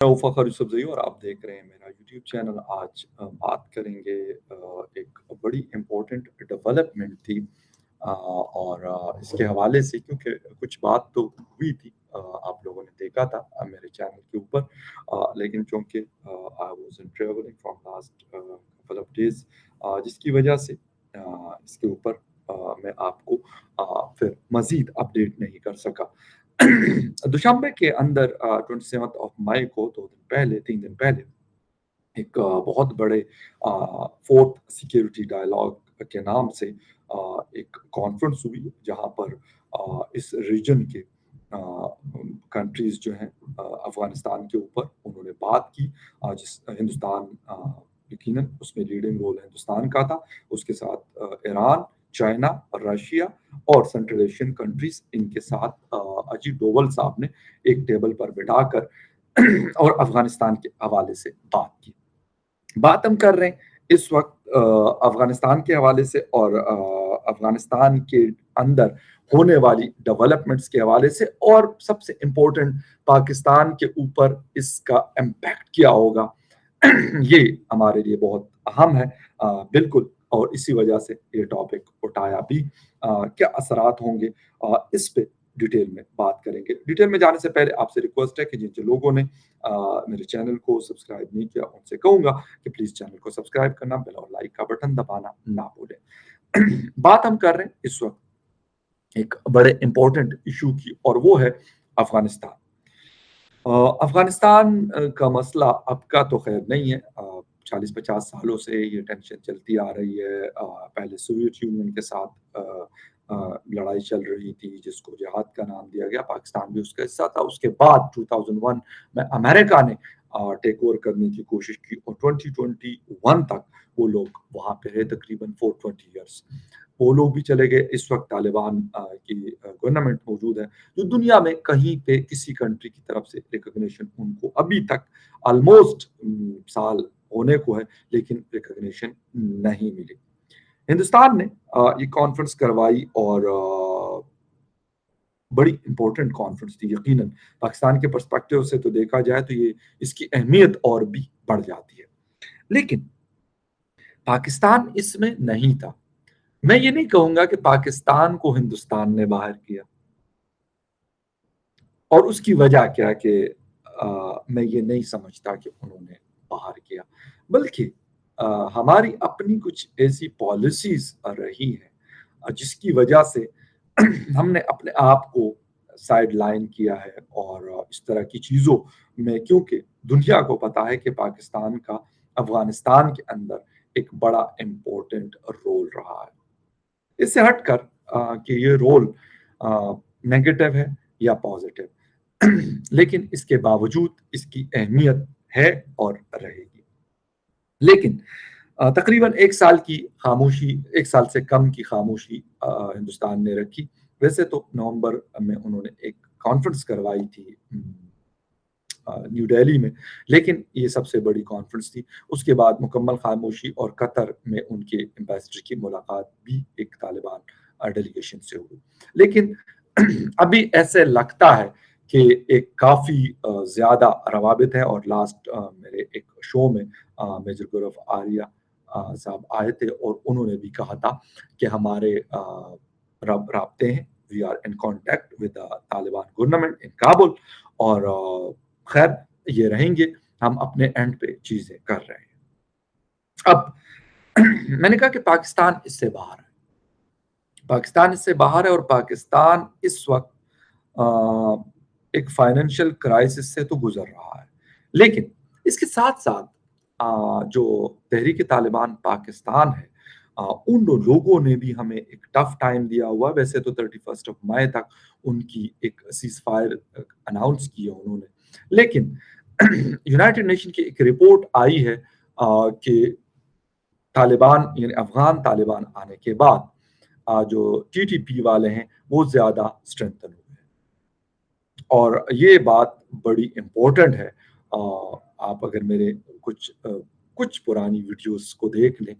मैं फ़खर यूसुफ़ज़ई और आप देख रहे हैं मेरा यूट्यूब चैनल। आज बात करेंगे एक बड़ी इम्पोर्टेंट डेवलपमेंट थी और इसके हवाले से क्योंकि कुछ बात तो हुई थी, आप लोगों ने देखा था मेरे चैनल के ऊपर, लेकिन चूँकि I was in travelling from last couple of days, जिसकी वजह से इसके ऊपर मैं आपको फिर मज़ीद अपडेट नहीं कर सका। दुशंबे के अंदर 27th ऑफ मई को 2 दिन पहले 3 दिन पहले एक बहुत बड़े फोर्थ सिक्योरिटी डायलॉग के नाम से एक कॉन्फ्रेंस हुई जहाँ पर इस रीजन के कंट्रीज जो हैं अफगानिस्तान के ऊपर उन्होंने बात की। जिस हिंदुस्तान यकीनन उसमें लीडिंग रोल हिंदुस्तान का था, उसके साथ ईरान, चाइना, रशिया और सेंट्रल एशियन कंट्रीज, इनके साथ अजीत डोवल साहब ने एक टेबल पर बिठाकर और अफगानिस्तान के हवाले से बात की। बात हम कर रहे हैं इस वक़्त अफ़गानिस्तान के हवाले से और अफ़गानिस्तान के अंदर होने वाली डेवलपमेंट्स के हवाले से, और सबसे इम्पोर्टेंट पाकिस्तान के ऊपर इसका इम्पैक्ट क्या होगा। ये हमारे लिए बहुत अहम है, बिल्कुल, और इसी वजह से ये टॉपिक उठाया भी। क्या असरात होंगे, इस पे डिटेल में बात करेंगे। डिटेल में जाने से पहले आपसे रिक्वेस्ट है कि जिन-जिन लोगों ने मेरे चैनल को सब्सक्राइब नहीं किया, उनसे कहूँगा कि प्लीज़ चैनल को सब्सक्राइब करना, बेल और लाइक का बटन दबाना ना भूलें। बात हम कर रहे हैं इस वक़्त एक बड़े इम्पोर्टेंट इश्यू की, और वो है अफ़गानिस्तान। अफ़गानिस्तान का मसला अब का तो ख़ैर नहीं है। 40-50 सालों से ये टेंशन चलती आ रही है। पहले सोवियत यूनियन के साथ लड़ाई चल रही थी, जिसको जिहाद का नाम दिया गया, पाकिस्तान भी उसका हिस्सा था। उसके बाद 2001 में अमेरिका ने टेक ओवर करने की कोशिश की और 2021 तक वो लोग वहाँ पे रहे, तकरीबन 420 ईयर्स। वो लोग भी चले गए। इस वक़्त तालिबान की गवर्नमेंट मौजूद है, जो दुनिया में कहीं पे किसी कंट्री की तरफ से रिकॉग्निशन उनको अभी तक ऑलमोस्ट साल होने को है, लेकिन रिकॉग्निशन नहीं मिली। हिंदुस्तान ने ये कॉन्फ्रेंस करवाई और बड़ी इंपॉर्टेंट कॉन्फ्रेंस थी यकीनन। पाकिस्तान के पर्सपेक्टिव से तो देखा जाए तो ये इसकी अहमियत और भी बढ़ जाती है। लेकिन पाकिस्तान इसमें नहीं था। मैं ये नहीं कहूँगा कि पाकिस्तान को हिंदुस्तान ने बाहर किया और उसकी वजह क्या कि मैं ये नहीं समझता कि उन्होंने बाहर किया, बल्कि हमारी अपनी कुछ ऐसी पॉलिसीज़ रही हैं जिसकी वजह से हमने अपने आप को साइड लाइन किया है, और इस तरह की चीज़ों में, क्योंकि दुनिया को पता है कि पाकिस्तान का अफ़गानिस्तान के अंदर एक बड़ा इम्पोर्टेंट रोल रहा है। इससे हटकर कि ये रोल नेगेटिव है या पॉजिटिव, लेकिन इसके बावजूद इसकी अहमियत है और रहेगी। लेकिन तकरीबन 1 साल की खामोशी, 1 साल से कम की खामोशी हिंदुस्तान ने रखी। वैसे तो नवंबर में उन्होंने एक कॉन्फ्रेंस करवाई थी न्यू दिल्ली में, लेकिन ये सबसे बड़ी कॉन्फ्रेंस थी। उसके बाद मुकम्मल खामोशी, और कतर में उनके एम्बेसडर की मुलाकात भी एक तालिबान डेलीगेशन से हुई। लेकिन अभी ऐसे लगता है कि एक काफ़ी ज़्यादा रवाबित है, और लास्ट मेरे एक शो में मेजर गौरव आर्या साहब आए थे और उन्होंने भी कहा था कि हमारे राब्ते हैं, we are in contact with the Taliban government in Kabul, और खैर ये रहेंगे, हम अपने एंड पे चीज़ें कर रहे हैं। अब मैंने कहा कि पाकिस्तान इससे बाहर है। पाकिस्तान इससे बाहर है, और पाकिस्तान इस वक़्त एक फाइनेंशियल क्राइसिस से तो गुज़र रहा है। लेकिन इसके साथ-साथ जो तहरीक-ए-तालिबान पाकिस्तान है, उन लोगों ने भी हमें एक टफ टाइम दिया हुआ है। वैसे तो 31st ऑफ मई तक उनकी एक सीज़फायर अनाउंस की है उन्होंने। लेकिन यूनाइटेड नेशन की एक रिपोर्ट आई है कि तालिबान यानी अफ़गान तालिबान आने के बाद जो टीटीपी वाले हैं, वो ज़्यादा स्ट्रेंथन हुए हैं। और ये बात बड़ी इम्पोर्टेंट है। आप अगर मेरे कुछ पुरानी वीडियोस को देख लें,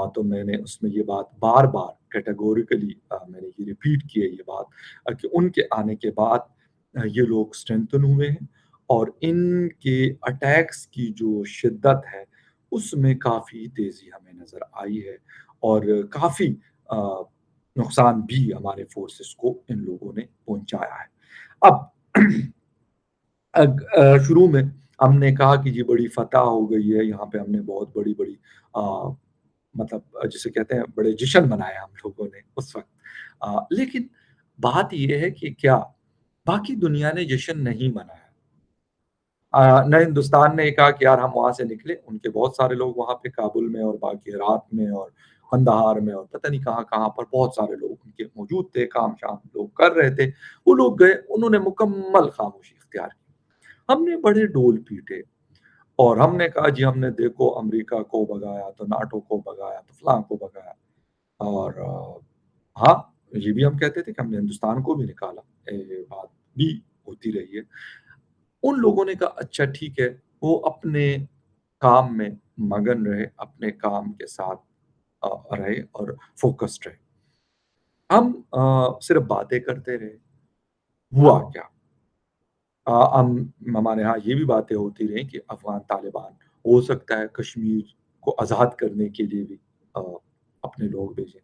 तो मैंने उसमें ये बात बार-बार कैटेगोरिकली मैंने ये रिपीट की है ये बात कि उनके आने के बाद ये लोग स्ट्रेंथन हुए हैं, اور ان کے اٹیکس کی جو شدت ہے اس میں کافی تیزی ہمیں نظر آئی ہے، اور کافی آ، نقصان بھی ہمارے فورسز کو ان لوگوں نے پہنچایا ہے۔ اب شروع میں ہم نے کہا کہ یہ بڑی فتح ہو گئی ہے، یہاں پہ ہم نے بہت بڑی بڑی آ، مطلب جسے کہتے ہیں بڑے جشن منائے ہم لوگوں نے اس وقت، لیکن بات یہ ہے کہ کیا باقی دنیا نے جشن نہیں منایا؟ نہ ہندوستان نے کہا کہ یار ہم وہاں سے نکلے، ان کے بہت سارے لوگ وہاں پہ کابل میں اور باقی ہرات میں اور قندھار میں اور پتہ نہیں کہاں کہاں پر بہت سارے لوگ ان کے موجود تھے، کام شام لوگ کر رہے تھے، وہ لوگ گئے، انہوں نے مکمل خاموشی اختیار کی۔ ہم نے بڑے ڈول پیٹے اور ہم نے کہا جی ہم نے دیکھو امریکہ کو بگایا تو ناٹو کو بگایا تو فلاں کو بگایا، اور ہاں یہ بھی ہم کہتے تھے کہ ہم نے ہندوستان کو بھی نکالا، یہ بات بھی ہوتی رہی ہے۔ ان لوگوں نے کہا اچھا ٹھیک ہے، وہ اپنے کام میں مگن رہے، اپنے کام کے ساتھ رہے اور فوکسڈ رہے۔ ہم صرف باتیں کرتے رہے، ہوا کیا؟ ہمارے ہاں یہ بھی باتیں ہوتی رہیں کہ افغان طالبان ہو سکتا ہے کشمیر کو آزاد کرنے کے لیے بھی آ، اپنے لوگ بھیجیں،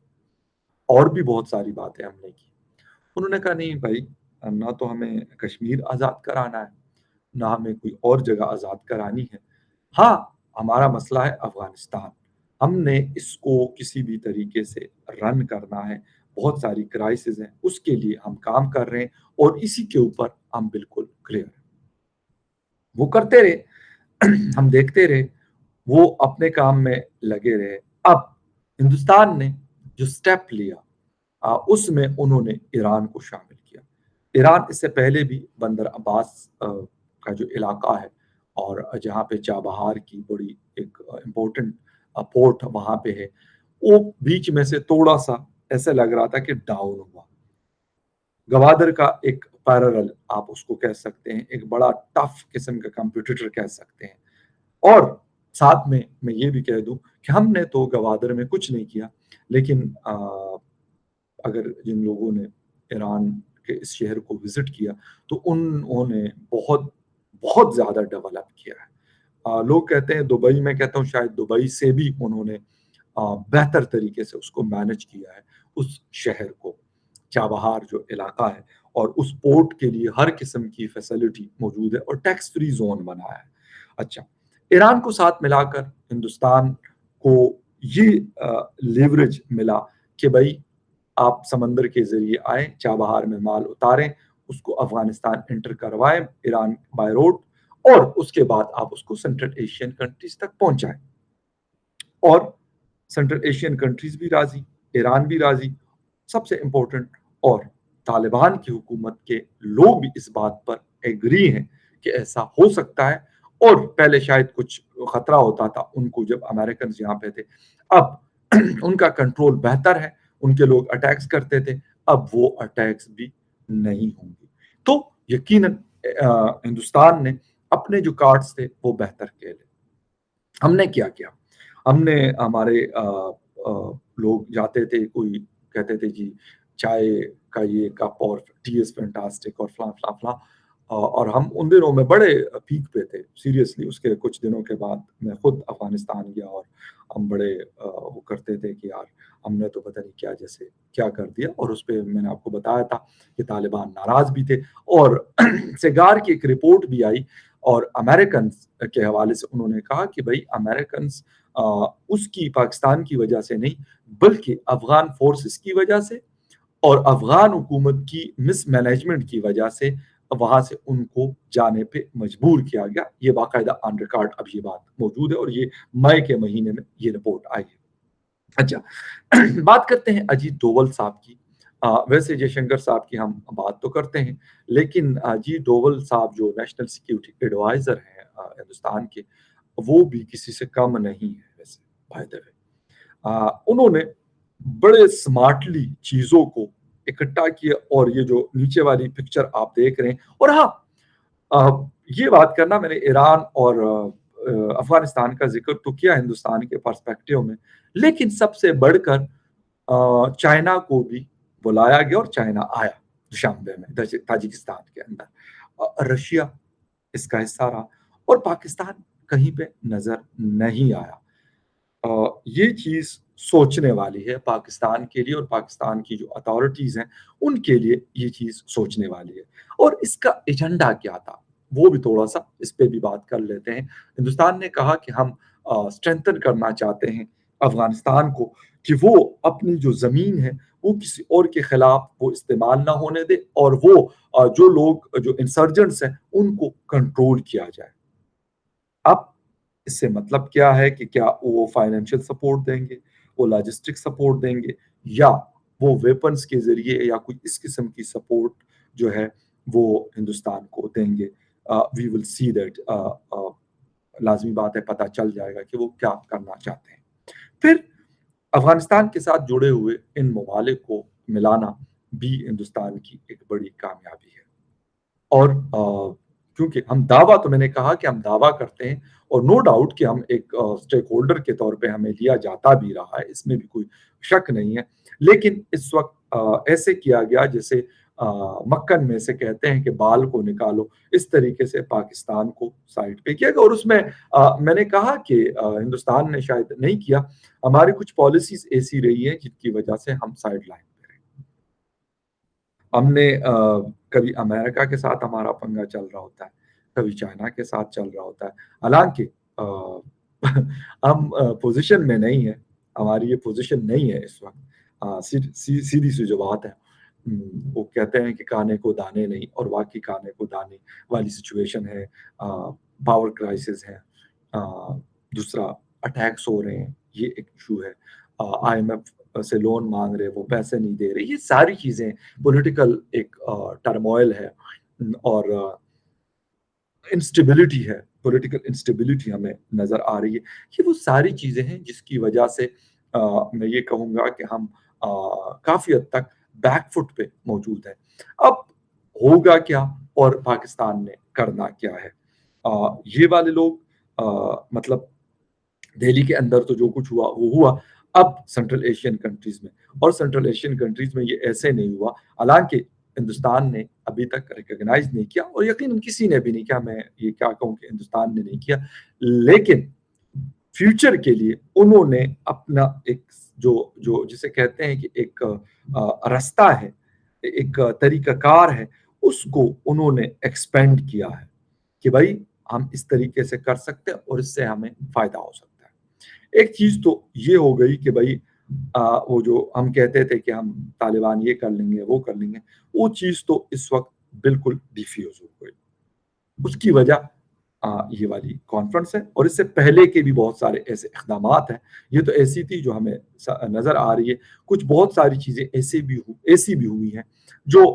اور بھی بہت ساری باتیں ہم نے کی۔ انہوں نے کہا نہیں بھائی، نہ تو ہمیں کشمیر آزاد کرانا ہے، نہ ہمیں کوئی اور جگہ آزاد کرانی ہے۔ ہاں، ہمارا مسئلہ ہے افغانستان، ہم نے اس کو کسی بھی طریقے سے رن کرنا ہے، بہت ساری کرائسز ہیں، اس کے لیے ہم کام کر رہے ہیں، اور اسی کے اوپر ہم بالکل کلیئر ہیں۔ وہ کرتے رہے، ہم دیکھتے رہے، وہ اپنے کام میں لگے رہے۔ اب ہندوستان نے جو سٹیپ لیا، اس میں انہوں نے ایران کو شامل کیا۔ ایران اس سے پہلے بھی بندر عباس کا جو علاقہ ہے، اور جہاں پہ چابہار کی بڑی ایک امپورٹنٹ پورٹ وہاں پہ ہے، وہ بیچ میں سے تھوڑا سا ایسے لگ رہا تھا کہ ڈاؤن ہوا۔ گوادر کا ایک پیرل آپ اس کو کہہ سکتے ہیں، ایک بڑا ٹف قسم کا کمپیٹیٹر کہہ سکتے ہیں۔ اور ساتھ میں یہ بھی کہہ دوں کہ ہم نے تو گوادر میں کچھ نہیں کیا، لیکن اگر جن لوگوں نے ایران کے اس شہر کو وزٹ کیا تو انہوں نے بہت بہت زیادہ ڈیولپ کیا ہے۔ لوگ کہتے ہیں دبئی، میں کہتا ہوں شاید دبئی سے بھی انہوں نے بہتر طریقے سے اس کو مینج کیا ہے، اس شہر کو، چابہار جو علاقہ ہے، اور اس پورٹ کے لیے ہر قسم کی فیسلٹی موجود ہے اور ٹیکس فری زون بنایا ہے۔ اچھا، ایران کو ساتھ ملا کر ہندوستان کو یہ لیوریج ملا کہ بھائی آپ سمندر کے ذریعے آئیں، چابہار میں مال اتاریں، اس کو افغانستان انٹر کروائیں ایران بائی روڈ، اور اس کے بعد آپ اس کو سینٹرل ایشین کنٹریز تک پہنچائیں۔ اور سینٹرل ایشین کنٹریز بھی راضی، ایران بھی راضی، سب سے امپورٹنٹ، اور طالبان کی حکومت کے لوگ بھی اس بات پر ایگری ہیں کہ ایسا ہو سکتا ہے۔ اور پہلے شاید کچھ خطرہ ہوتا تھا ان کو جب امریکنز یہاں پہ تھے، اب ان کا کنٹرول بہتر ہے، ان کے لوگ اٹیکس کرتے تھے، اب وہ اٹیکس بھی نہیں ہوں گے۔ تو یقیناً ہندوستان نے اپنے جو کارڈز تھے وہ بہتر کھیلے۔ ہم نے کیا کیا؟ ہم نے ہمارے لوگ جاتے تھے، کوئی کہتے تھے جی چائے کا یہ کپ اور ٹی از فینٹاسٹک اور فلاں فلاں فلاں، اور ہم ان دنوں میں بڑے پیک پہ تھے سیریسلی۔ اس کے کچھ دنوں کے بعد میں خود افغانستان گیا، اور ہم بڑے وہ کرتے تھے کہ یار ہم نے تو پتہ نہیں کیا جیسے کیا کر دیا، اور اس پہ میں نے آپ کو بتایا تھا کہ طالبان ناراض بھی تھے، اور سیگار کی ایک رپورٹ بھی آئی، اور امریکنز کے حوالے سے انہوں نے کہا کہ بھائی امریکنز اس کی پاکستان کی وجہ سے نہیں، بلکہ افغان فورسز کی وجہ سے اور افغان حکومت کی مس مینجمنٹ کی وجہ سے وہاں سے ان کو جانے پہ مجبور کیا گیا۔ یہ باقاعدہ آن ریکارڈ اب یہ بات موجود ہے، اور یہ مئی کے مہینے میں یہ رپورٹ آئی ہے۔ اچھا، بات کرتے ہیں اجیت ڈوول صاحب کی۔ ویسے جے شنکر صاحب کی ہم بات تو کرتے ہیں، لیکن اجیت ڈوول صاحب جو نیشنل سیکیورٹی ایڈوائزر ہیں ہندوستان کے، وہ بھی کسی سے کم نہیں ہے ویسے، بائی دا وے۔ انہوں نے بڑے سمارٹلی چیزوں کو اکٹھا کیا، اور یہ جو نیچے والی پکچر آپ دیکھ رہے ہیں، اور ہاں یہ بات کرنا، میں نے ایران اور افغانستان کا ذکر تو کیا ہندوستان کے پرسپیکٹیو میں، لیکن سب سے بڑھ کر چائنا کو بھی بلایا گیا، اور چائنا آیا دوشنبے میں تاجکستان کے اندر، رشیا इसका हिस्सा रहा और पाकिस्तान कहीं पे नज़र नहीं आया। ये चीज़ सोचने वाली है पाकिस्तान के लिए और पाकिस्तान की जो अथॉरिटीज़ हैं, उनके लिए ये चीज़ सोचने वाली है। और इसका एजेंडा क्या था? वो भी थोड़ा-सा इस पे भी बात कर लेते हैं। हिंदुस्तान ने कहा कि हम स्ट्रेंथन करना चाहते हैं अफ़गानिस्तान को कि वो अपनी जो ज़मीन है, वो किसी और के खिलाफ वो इस्तेमाल ना होने दे और वो जो लोग जो इंसर्जेंट्स हैं, उनको कंट्रोल किया जाए। अब इससे मतलब क्या है कि क्या वो फाइनेंशियल सपोर्ट देंगे, वो लॉजिस्टिक सपोर्ट देंगे या वो वेपन्स के ज़रिए या कोई इस किस्म की सपोर्ट जो है वो हिंदुस्तान को देंगे। वी विल सी दैट लाज़मी बात है पता चल जाएगा कि वो क्या करना चाहते हैं। फिर अफ़गानिस्तान के साथ जुड़े हुए इन ममालिक को मिलाना भी हिंदुस्तान की एक बड़ी कामयाबी है। और क्योंकि हम दावा तो मैंने कहा कि हम दावा करते हैं और नो डाउट कि हम एक स्टेक होल्डर के तौर पे हमें लिया जाता भी रहा है, इसमें भी कोई शक नहीं है। लेकिन इस वक़्त ऐसे किया गया जैसे मक्खन में से कहते हैं कि बाल को निकालो, इस तरीके से पाकिस्तान को साइड पे किया गया और उसमें मैंने कहा कि हिंदुस्तान ने शायद नहीं किया, हमारी कुछ पॉलिसीज़ ऐसी रही हैं जिनकी वजह से हम साइड लाइन पे रहे। हमने कभी अमेरिका के साथ हमारा पंगा चल रहा होता है, कभी चाइना के साथ चल रहा होता है। हालाँकि हम पोज़ीशन में नहीं हैं, हमारी ये पोज़ीशन नहीं है इस वक़्त। सीधी-सी जो बात है। वो कहते हैं कि खाने को दाने नहीं और वाक़ई खाने को दाने वाली सिचुएशन है। पावर क्राइसिस है। दूसरा अटैक्स हो रहे हैं, ये एक इश्यू है। आईएमएफ से लोन माँग रहे हैं, वो पैसे नहीं दे रहे। ये सारी चीज़ें पॉलिटिकल एक टर्मॉइल है और इंस्टेबिलिटी है, पॉलिटिकल इंस्टेबिलिटी हमें नज़र आ रही है। ये वो सारी चीज़ें हैं जिसकी वजह से मैं ये कहूँगा कि हम काफ़ी हद तक बैक फुट पे मौजूद हैं। अब होगा क्या और पाकिस्तान ने करना क्या है? ये वाले लोग मतलब दिल्ली के अंदर तो जो कुछ हुआ वो हुआ। अब सेंट्रल एशियन कंट्रीज़ में और सेंट्रल एशियन कंट्रीज़ में ये ऐसे नहीं हुआ। हालाँकि हिंदुस्तान ने अभी तक रिकॉग्नाइज़ नहीं किया और यकीनन किसी ने भी नहीं किया, मैं ये क्या कहूँ कि हिंदुस्तान ने नहीं किया। लेकिन फ्यूचर के लिए उन्होंने अपना एक जो जो जिसे कहते हैं कि एक रास्ता है, एक तरीक़ाकार है, उसको उन्होंने एक्सपेंड किया है कि भई हम इस तरीके से कर सकते हैं और इससे हमें फ़ायदा हो सकता है। एक चीज़ तो ये हो गई कि भई वो जो हम कहते थे कि हम तालिबान ये कर लेंगे, वो कर लेंगे, वो चीज़ तो इस वक़्त बिल्कुल डिफ्यूज़ हो गई। उसकी वजह ये वाली कॉन्फ्रेंस है और इससे पहले के भी बहुत सारे ऐसे इक़दामात हैं। ये तो ऐसी थी जो हमें नज़र आ रही है। कुछ बहुत सारी चीज़ें ऐसी भी हुई हैं जो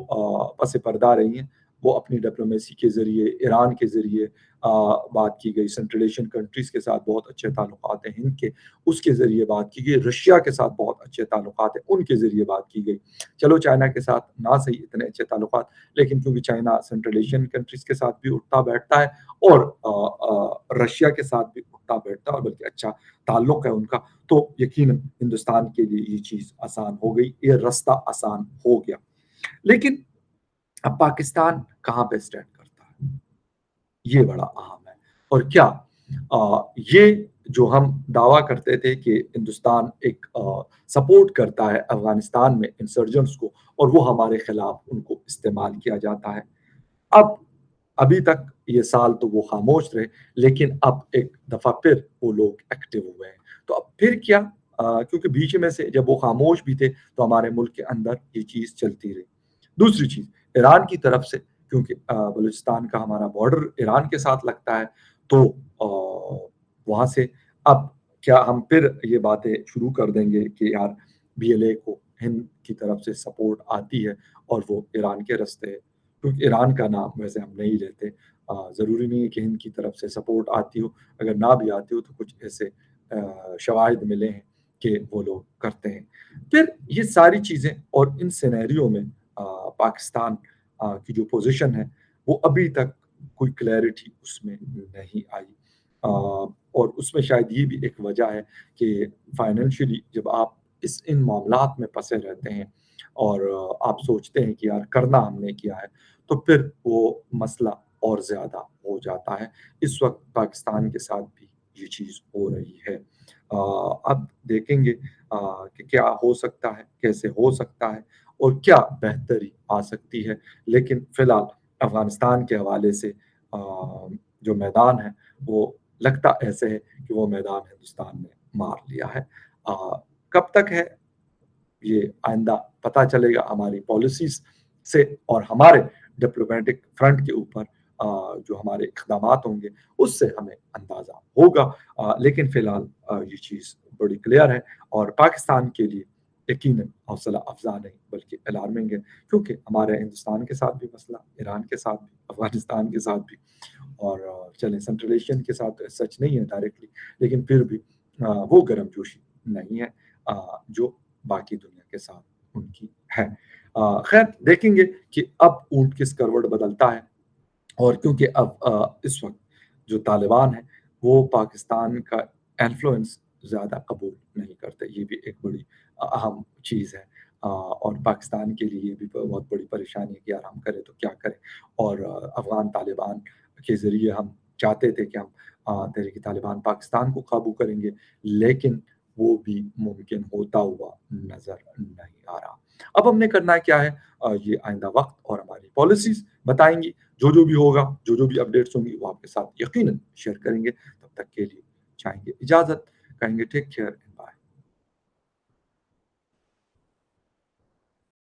पस पर्दा रही हैं। वो अपनी डिप्लोमेसी के ज़रिए, ईरान के ज़रिए बात की गई, सेंट्रल एशियन कंट्रीज़ के साथ बहुत अच्छे ताल्लुकात हैं हिंद के, उसके ज़रिए बात की गई। रशिया के साथ बहुत अच्छे ताल्लुकात हैं, उनके ज़रिए बात की गई। चलो चाइना के साथ ना सही इतने अच्छे ताल्लुकात, लेकिन क्योंकि चाइना सेंट्रल एशियन कंट्रीज़ के साथ भी उठता-बैठता है और रशिया के साथ भी उठता-बैठता है और बल्कि अच्छा ताल्लुक है उनका, तो यकीनन हिंदुस्तान के लिए ये चीज़ आसान हो गई, ये रास्ता आसान हो गया। लेकिन अब पाकिस्तान कहाँ पे स्टैंड करता है? ये बड़ा अहम है और क्या ये जो हम दावा करते थे कि हिंदुस्तान एक सपोर्ट करता है अफ़गानिस्तान में इंसर्जेंट्स को और वो हमारे खिलाफ उनको इस्तेमाल किया जाता है। अब अभी तक ये साल तो वो खामोश रहे, लेकिन अब एक दफ़ा फिर वो लोग एक्टिव हुए हैं। तो अब फिर क्या? क्योंकि बीच में से जब वो खामोश भी थे, तो हमारे मुल्क के अंदर ये चीज़ चलती रही। दूसरी चीज़, ईरान की तरफ से क्योंकि बलूचिस्तान का हमारा बॉर्डर ईरान के साथ लगता है, तो वहाँ से अब क्या हम फिर ये बातें शुरू कर देंगे कि यार बीएलए को हिंद की तरफ से सपोर्ट आती है और वो ईरान के रास्ते क्योंकि ईरान का नाम वैसे हम नहीं लेते। ज़रूरी नहीं है कि हिंद की तरफ से सपोर्ट आती हो, अगर ना भी आती हो तो कुछ ऐसे शवाहिद मिले हैं कि वो लोग करते हैं। फिर ये सारी चीज़ें और इन सिनेरियो में पाकिस्तान की जो पोज़ीशन है, वो अभी तक कोई क्लैरिटी उसमें नहीं आई। और उसमें शायद ये भी एक वजह है कि फाइनेंशियली जब आप इन मामलात में फँसे रहते हैं और आप सोचते हैं कि यार करना हमने किया है, तो फिर वो मसला اور زیادہ ہو جاتا ہے۔ اس وقت پاکستان کے ساتھ بھی یہ چیز ہو رہی ہے۔ اب دیکھیں گے کہ کیا ہو سکتا ہے، کیسے ہو سکتا ہے اور کیا بہتری آ سکتی ہے، لیکن فی الحال افغانستان کے حوالے سے آ، جو میدان ہے وہ لگتا ایسے ہے کہ وہ میدان ہندوستان نے مار لیا ہے۔ آ، کب تک ہے یہ آئندہ پتہ چلے گا ہماری پالیسیز سے اور ہمارے ڈپلومیٹک فرنٹ کے اوپر جو ہمارے اقدامات ہوں گے اس سے ہمیں اندازہ ہوگا۔ لیکن فی الحال یہ چیز بڑی کلیئر ہے اور پاکستان کے لیے یقیناً حوصلہ افزا نہیں بلکہ الارمنگ ہے، کیونکہ ہمارے ہندوستان کے ساتھ بھی مسئلہ، ایران کے ساتھ بھی، افغانستان کے ساتھ بھی، اور چلیں سینٹرل ایشین کے ساتھ سچ نہیں ہے ڈائریکٹلی، لیکن پھر بھی وہ گرم جوشی نہیں ہے جو باقی دنیا کے ساتھ ان کی ہے۔ خیر دیکھیں گے کہ اب اونٹ کس کروٹ بدلتا ہے، اور کیونکہ اب اس وقت جو طالبان ہیں وہ پاکستان کا انفلوئنس زیادہ قبول نہیں کرتے، یہ بھی ایک بڑی اہم چیز ہے۔ اور پاکستان کے لیے یہ بھی بہت بڑی پریشانی ہے کہ یار ہم کریں تو کیا کریں، اور افغان طالبان کے ذریعے ہم چاہتے تھے کہ ہم تحریک طالبان پاکستان کو قابو کریں گے، لیکن وہ بھی ممکن ہوتا ہوا نظر نہیں آ رہا۔ اب ہم نے کرنا کیا ہے، یہ آئندہ وقت اور ہماری پالیسیز بتائیں گی۔ جو بھی ہوگا، جو بھی اپڈیٹس ہوں گی وہ آپ کے ساتھ یقیناً شیئر کریں گے۔ تب تک کے لیے چاہیں گے اجازت، کہیں گے ٹیک کیئر۔